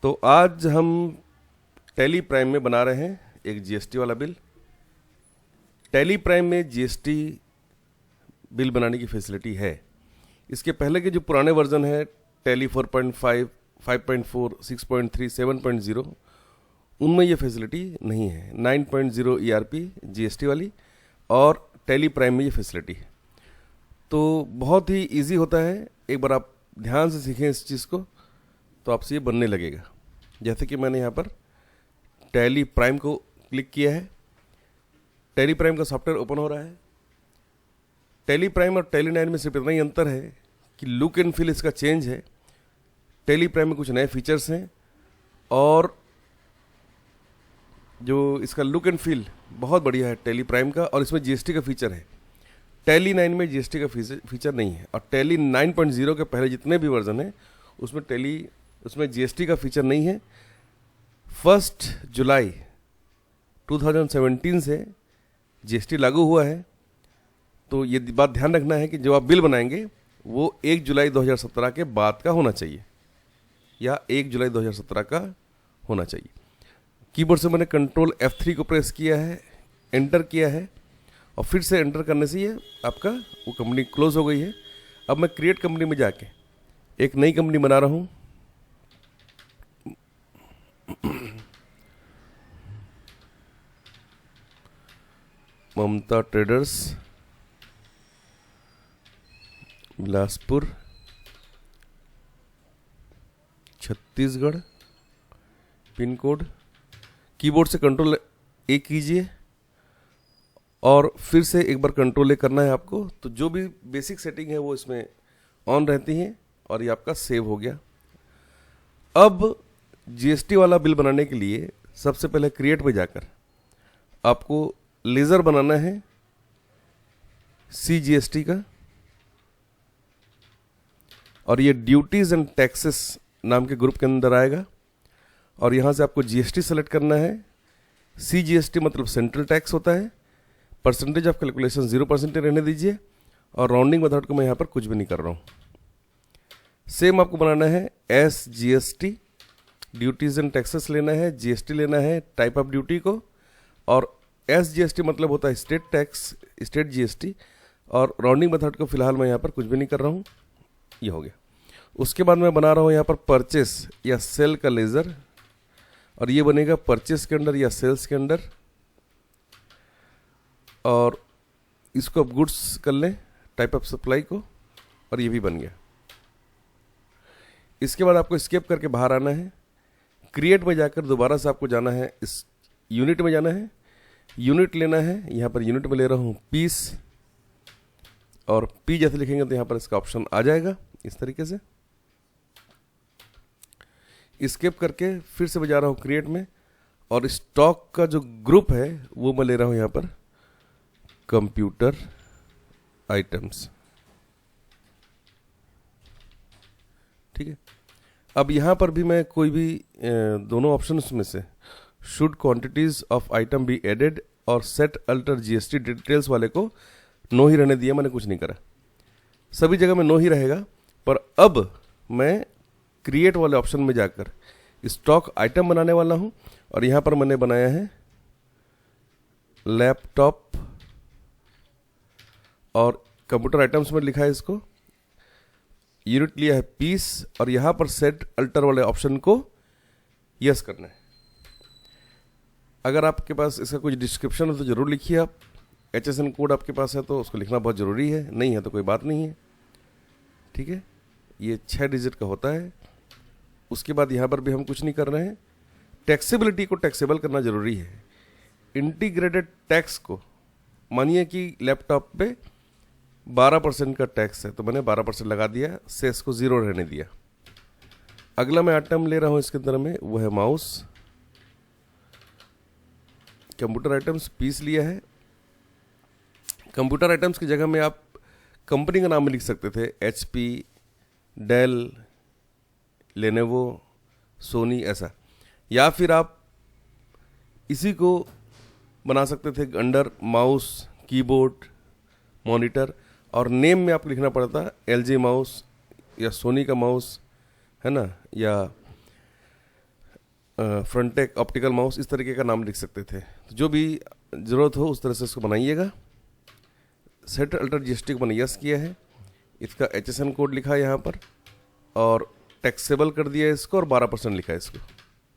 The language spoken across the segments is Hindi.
तो आज हम टैली प्राइम में बना रहे हैं एक जीएसटी वाला बिल। टैली प्राइम में जीएसटी बिल बनाने की फैसिलिटी है। इसके पहले के जो पुराने वर्जन है टैली 4.5, 5.4, 6.3, 7.0 उनमें ये फैसिलिटी नहीं है। 9.0 ईआरपी जीएसटी वाली और टैली प्राइम में ये फैसिलिटी है। तो बहुत ही इजी होता है, एक बार आप ध्यान से सीखें इस चीज़ को तो आपसे ये बनने लगेगा। जैसे कि मैंने यहाँ पर टैली प्राइम को क्लिक किया है, टैली प्राइम का सॉफ्टवेयर ओपन हो रहा है। टैली प्राइम और टैली 9 में सिर्फ इतना ही अंतर है कि लुक एंड फील इसका चेंज है। टैली प्राइम में कुछ नए फीचर्स हैं और जो इसका लुक एंड फील बहुत बढ़िया है टैली प्राइम का, और इसमें जीएसटी का फीचर है। टैली 9 में जीएसटी का फीचर नहीं है, और टैली 9.0 के पहले जितने भी वर्जन हैं उसमें जीएसटी का फीचर नहीं है। 1 जुलाई 2017 से जीएसटी लागू हुआ है। तो ये बात ध्यान रखना है कि जो आप बिल बनाएंगे वो 1 जुलाई 2017 के बाद का होना चाहिए या 1 जुलाई 2017 का होना चाहिए। कीबोर्ड से मैंने कंट्रोल F3 को प्रेस किया है, एंटर किया है, और फिर से एंटर करने से ये आपका वो कंपनी क्लोज हो गई है। अब मैं क्रिएट कंपनी में जाके एक नई कंपनी बना रहा हूँ। Mamta traders, Bilaspur, Chhattisgarh, pin code. Keyboard से कंट्रोल A कीजिए और फिर से एक बार कंट्रोल A करना है आपको। तो जो भी बेसिक सेटिंग है वो इसमें ऑन रहती हैं और ये आपका सेव हो गया। अब जीएसटी वाला बिल बनाने के लिए सबसे पहले क्रिएट में जाकर आपको लेजर बनाना है CGST का, और ये ड्यूटीज एंड टैक्सेस नाम के ग्रुप के अंदर आएगा। और यहाँ से आपको जीएसटी सेलेक्ट करना है। CGST मतलब सेंट्रल टैक्स होता है। परसेंटेज ऑफ कैलकुलेशन 0% रहने दीजिए, और राउंडिंग मेथड को मैं यहाँ पर कुछ भी नहीं कर रहा हूँ। सेम आपको बनाना है SGST, ड्यूटीज एंड टैक्सेस लेना है, जीएसटी लेना है, टाइप ऑफ ड्यूटी को, और SGST मतलब होता है स्टेट टैक्स, स्टेट जीएसटी, और राउंडिंग मेथड को फिलहाल मैं यहाँ पर कुछ भी नहीं कर रहा हूँ। ये हो गया। उसके बाद मैं बना रहा हूँ यहाँ पर परचेस या सेल का लेजर, और ये बनेगा परचेस के अंडर या सेल्स के अंडर, और इसको अब गुड्स कर लें, टाइप ऑफ सप्लाई को, और ये भी बन गया। इसके बाद आपको स्केप करके बाहर आना है। क्रिएट में जाकर दोबारा से आपको जाना है, इस यूनिट में जाना है, यूनिट लेना है। यहाँ पर यूनिट में ले रहा हूँ पीस, और पी जैसे लिखेंगे तो यहाँ पर इसका ऑप्शन आ जाएगा इस तरीके से। स्केप करके फिर से मैं जा रहा हूँ क्रिएट में, और स्टॉक का जो ग्रुप है वो मैं ले रहा हूँ यहाँ पर कंप्यूटर आइटम्स। ठीक है। अब यहाँ पर भी मैं कोई भी दोनों ऑप्शंस में से should quantities of item be added और सेट अल्टर जीएसटी डिटेल्स वाले को नो ही रहने दिया, मैंने कुछ नहीं करा। सभी जगह में नो ही रहेगा। पर अब मैं क्रिएट वाले ऑप्शन में जाकर स्टॉक आइटम बनाने वाला हूँ, और यहाँ पर मैंने बनाया है लैपटॉप, और कंप्यूटर आइटम्स में लिखा है इसको, यूनिट लिया है पीस, और यहाँ पर सेट अल्टर वाले ऑप्शन को यस करना है। अगर आपके पास इसका कुछ डिस्क्रिप्शन हो तो जरूर लिखिए आप। HSN कोड आपके पास है तो उसको लिखना बहुत ज़रूरी है, नहीं है तो कोई बात नहीं है। ठीक है, ये 6 डिजिट का होता है। उसके बाद यहाँ पर भी हम कुछ नहीं कर रहे हैं। टैक्सेबिलिटी को टैक्सेबल करना ज़रूरी है। इंटीग्रेटेड टैक्स को, मानिए कि लैपटॉप पे 12% का टैक्स है तो मैंने 12% लगा दिया, सेस को 0 रहने दिया। अगला मैं आइटम ले रहा हूँ इसके अंदर में, वो है माउस। कंप्यूटर आइटम्स पीस लिया है। कंप्यूटर आइटम्स की जगह में आप कंपनी का नाम लिख सकते थे, HP, डेल, लेनोवो, सोनी, ऐसा। या फिर आप इसी को बना सकते थे अंडर माउस, कीबोर्ड, मॉनिटर, और नेम में आपको लिखना पड़ता LG माउस या सोनी का माउस, है ना, या फ्रंटेक ऑप्टिकल माउस, इस तरीके का नाम लिख सकते थे। तो जो भी ज़रूरत हो उस तरह से इसको बनाइएगा। सेट अल्टर जीएसटी को मैंने यस किया है, इसका HSN कोड लिखा है यहाँ पर और टैक्सेबल कर दिया है इसको और 12% लिखा है इसको।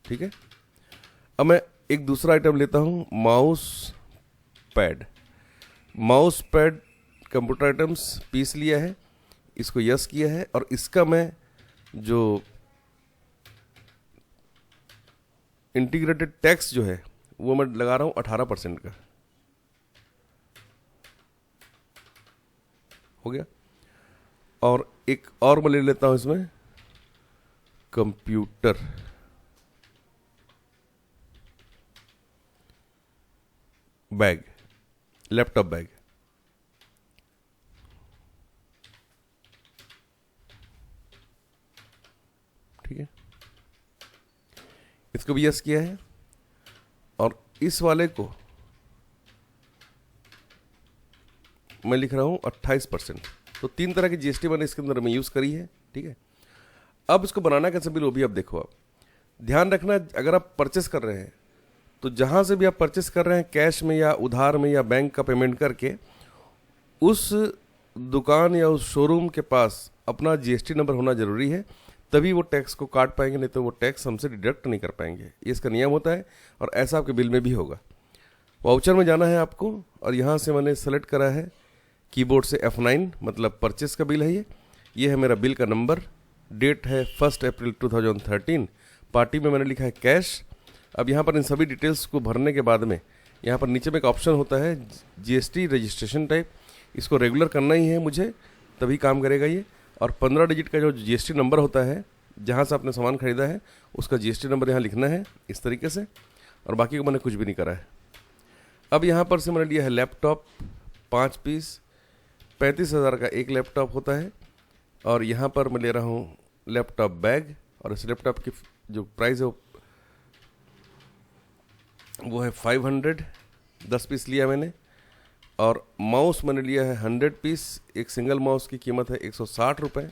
ठीक है, अब मैं एक दूसरा आइटम लेता हूँ, mouse pad. Mouse pad computer items piece लिया है, इसको यस किया है और इसका मैं जो इंटीग्रेटेड टैक्स जो है वो मैं लगा रहा हूँ 18% का। हो गया। और एक और मैं ले लेता हूँ इसमें कंप्यूटर बैग, लैपटॉप बैग। ठीक है, इसको भी यस किया है और इस वाले को मैं लिख रहा हूं 28%। तो 3 तरह की जीएसटी मैंने इसके अंदर में यूज करी है। ठीक है, अब इसको बनाना कैसे बिल वो भी अब देखो। आप ध्यान रखना, अगर आप परचेस कर रहे हैं तो जहां से भी आप परचेस कर रहे हैं, कैश में या उधार में या बैंक का पेमेंट करके, उस दुकान या उस शोरूम के पास अपना जीएसटी नंबर होना जरूरी है, तभी वो टैक्स को काट पाएंगे, नहीं तो वो टैक्स हमसे डिडक्ट नहीं कर पाएंगे। ये इसका नियम होता है और ऐसा आपके बिल में भी होगा। वाउचर में जाना है आपको और यहाँ से मैंने सेलेक्ट करा है कीबोर्ड से F9, मतलब परचेस का बिल है ये है मेरा बिल का नंबर। डेट है 1 अप्रैल 2013। पार्टी में मैंने लिखा है कैश। अब यहाँ पर इन सभी डिटेल्स को भरने के बाद में यहाँ पर नीचे में एक ऑप्शन होता है जीएसटी रजिस्ट्रेशन टाइप, इसको रेगुलर करना ही है मुझे, तभी काम करेगा ये। और 15 डिजिट का जो जीएसटी नंबर होता है जहाँ से आपने सामान खरीदा है उसका जीएसटी नंबर यहाँ लिखना है इस तरीके से, और बाकी को मैंने कुछ भी नहीं करा है। अब यहाँ पर से मैंने लिया है लैपटॉप 5 पीस, 35,000 का एक लैपटॉप होता है। और यहाँ पर मैं ले रहा हूँ लैपटॉप बैग और इस लैपटॉप की जो प्राइस है वो है 500, 10 पीस लिया मैंने। और माउस मैंने लिया है 100 पीस, एक सिंगल माउस की कीमत है 160 रुपये।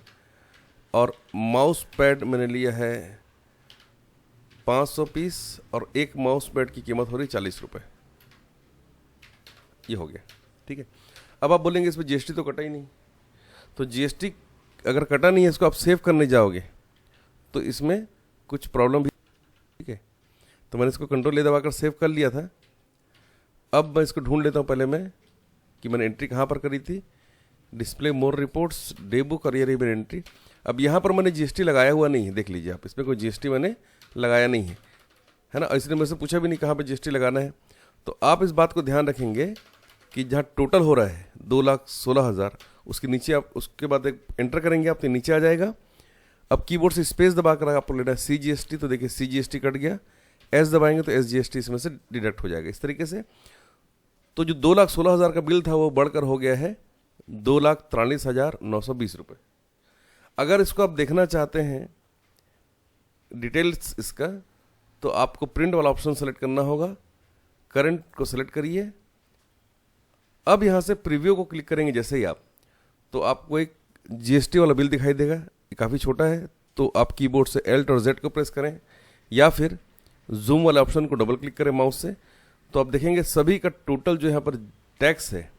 और माउस पैड मैंने लिया है 500 पीस और एक माउस पैड की कीमत हो रही 40 रुपये। ये हो गया। ठीक है, अब आप बोलेंगे इसमें जीएसटी तो कटा ही नहीं। तो जीएसटी अगर कटा नहीं है, इसको आप सेव करने जाओगे तो इसमें कुछ प्रॉब्लम भी। ठीक है, तो मैंने इसको कंट्रोल ले दबाकर सेव कर लिया था। अब मैं इसको ढूंढ लेता हूँ पहले मैं कि मैंने एंट्री कहाँ पर करी थी। डिस्प्ले मोर रिपोर्ट्स, डे बुक और ये रही मेरी एंट्री। अब यहाँ पर मैंने जीएसटी लगाया हुआ नहीं है, देख लीजिए आप, इसमें कोई जीएसटी मैंने लगाया नहीं है ना। इसलिए मेरे से पूछा भी नहीं कहाँ पे जीएसटी लगाना है। तो आप इस बात को ध्यान रखेंगे कि जहाँ टोटल हो रहा है 2,16,000, उसके नीचे आप उसके बाद एक एंटर करेंगे आप तो नीचे आ जाएगा। अब कीबोर्ड से स्पेस दबाकर आपको लेना है CGST, तो देखिए CGST कट गया। एस दबाएंगे तो SGST इसमें से डिडक्ट हो जाएगा इस तरीके से। तो जो 2,16,000 का बिल था वो बढ़कर हो गया है 2,43,920 रुपये। अगर इसको आप देखना चाहते हैं डिटेल्स इसका, तो आपको प्रिंट वाला ऑप्शन सेलेक्ट करना होगा। करंट को सेलेक्ट करिए। अब यहाँ से प्रीव्यू को क्लिक करेंगे जैसे ही आप, तो आपको एक जीएसटी वाला बिल दिखाई देगा। ये काफ़ी छोटा है, तो आप कीबोर्ड से Alt और Z को प्रेस करें या फिर जूम वाले ऑप्शन को डबल क्लिक करें माउस से, तो आप देखेंगे सभी का टोटल जो यहाँ पर टैक्स है,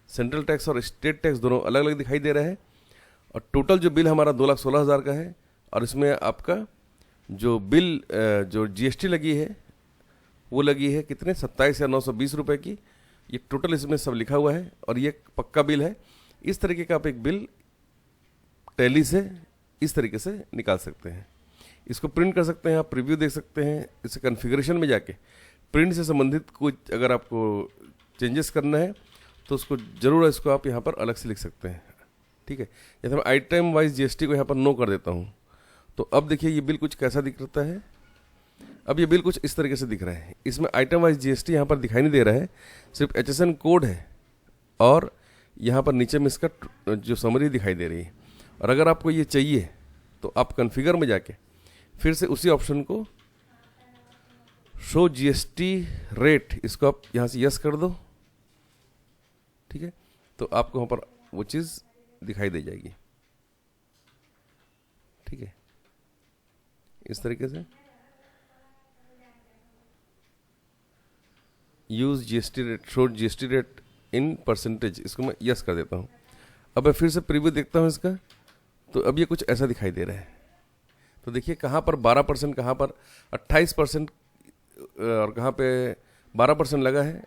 सेंट्रल टैक्स और स्टेट टैक्स दोनों अलग अलग दिखाई दे रहे हैं। और टोटल जो बिल हमारा 2,16,000 का है और इसमें आपका जो बिल जो जीएसटी लगी है वो लगी है कितने 27,920 रुपये की। ये टोटल इसमें सब लिखा हुआ है और ये पक्का बिल है। इस तरीके का आप एक बिल टैली से इस तरीके से निकाल सकते हैं। इसको प्रिंट कर सकते हैं, आप प्रीव्यू देख सकते हैं। इसे कॉन्फ़िगरेशन में जाके प्रिंट से संबंधित कुछ अगर आपको चेंजेस करना है तो उसको ज़रूर इसको आप यहाँ पर अलग से लिख सकते हैं। ठीक है, जैसे मैं आइटम वाइज जीएसटी को यहाँ पर नो कर देता हूँ, तो अब देखिए ये बिल कुछ कैसा दिखता है। अब ये बिल कुछ इस तरीके से दिख रहा है। इसमें आइटम वाइज जीएसटी यहाँ पर दिखाई नहीं दे रहा है, सिर्फ HSN कोड है और यहाँ पर नीचे में इसका जो समरी दिखाई दे रही है। और अगर आपको ये चाहिए तो आप कॉन्फ़िगर में जाके फिर से उसी ऑप्शन को शो जीएसटी रेट, इसको आप यहाँ से यस कर दो। ठीक है, तो आपको वहाँ पर वो चीज़ दिखाई दे जाएगी। ठीक है, इस तरीके से। Use GST rate, show GST rate in percentage, इसको मैं यस कर देता हूँ। अब मैं फिर से प्रीव्यू देखता हूँ इसका, तो अब ये कुछ ऐसा दिखाई दे रहा है। तो देखिए कहाँ पर 12%, कहाँ पर 28% और कहाँ पे 12% लगा है।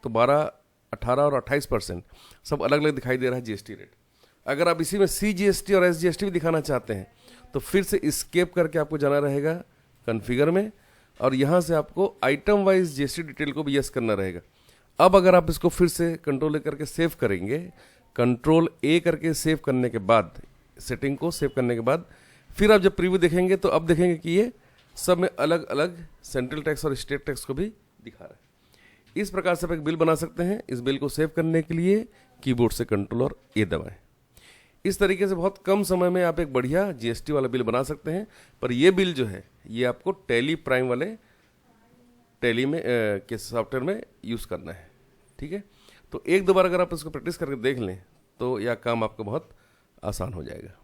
तो 12, 18 और 28% सब अलग अलग दिखाई दे रहा है जीएसटी रेट। अगर आप इसी में CGST और SGST भी दिखाना चाहते हैं तो फिर से स्केप करके आपको जाना रहेगा कॉन्फ़िगर में, और यहाँ से आपको आइटम वाइज जीएसटी डिटेल को भी यस करना रहेगा। अब अगर आप इसको फिर से कंट्रोल A करके सेव करेंगे, कंट्रोल A करके सेव करने के बाद, सेटिंग को सेव करने के बाद, फिर आप जब प्रीव्यू देखेंगे तो अब देखेंगे कि ये सब में अलग अलग सेंट्रल टैक्स और स्टेट टैक्स को भी दिखा रहा है। इस प्रकार से आप एक बिल बना सकते हैं। इस बिल को सेव करने के लिए कीबोर्ड से कंट्रोल और A दबाएं। इस तरीके से बहुत कम समय में आप एक बढ़िया जीएसटी वाला बिल बना सकते हैं। पर ये बिल जो है ये आपको टैली प्राइम वाले टैली में के सॉफ्टवेयर में यूज़ करना है। ठीक है, तो एक दो बार अगर आप इसको प्रैक्टिस करके देख लें तो यह काम आपका बहुत आसान हो जाएगा।